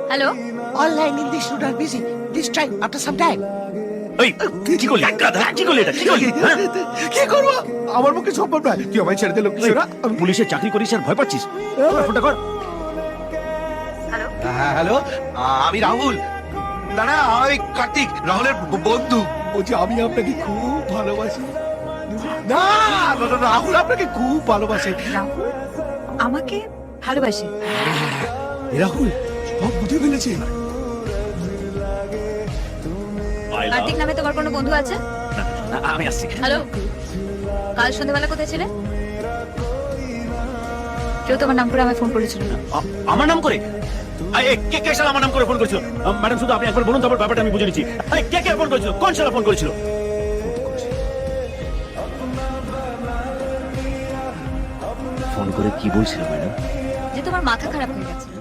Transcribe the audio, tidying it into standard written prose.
Hello, Online in this student busy. This time after some time. এই কি করলি গাধা কি করলি এটা কি করলি হ্যাঁ? কি করবো? আমার পক্ষে সম্ভব নয়। তুই আমায় ছেড়ে দিল এই, পুলিশের চাকরি করিস আর ভয় পাচ্ছিস কর, ফোনটা কর। হ্যাঁ হ্যালো, আমি রাহুল। না না, আমি কার্তিক, রাহুলের বন্ধু। বলছি আমি আপনাকে খুব ভালোবাসি। না না, না, রাহুল আপনাকে খুব ভালোবাসে। রাহুল আমাকে ভালোবাসে? এ রাহুল সব বুঝে ফেলেছে। I love- কার্তিক নামে তোমার কোনো বন্ধু আছে? আমি আসছি। হ্যালো, কাল সন্ধ্যাবেলা কোথায় ছিলে? কেউ তোমার নাম করে আমায় ফোন করেছিল না? আমার নাম করে কে কে শালা আমার নাম করে ফোন করেছিল? ম্যাডাম শুধু আপনি একবার বলুন, তারপর ব্যাপারটা আমি বুঝে নিচ্ছি। কে কে ফোন করেছিল? কোন শালা ফোন করেছিল? ফোন করে কি বলছিল ম্যাডাম? যে তোমার মাথা খারাপ হয়ে গেছে।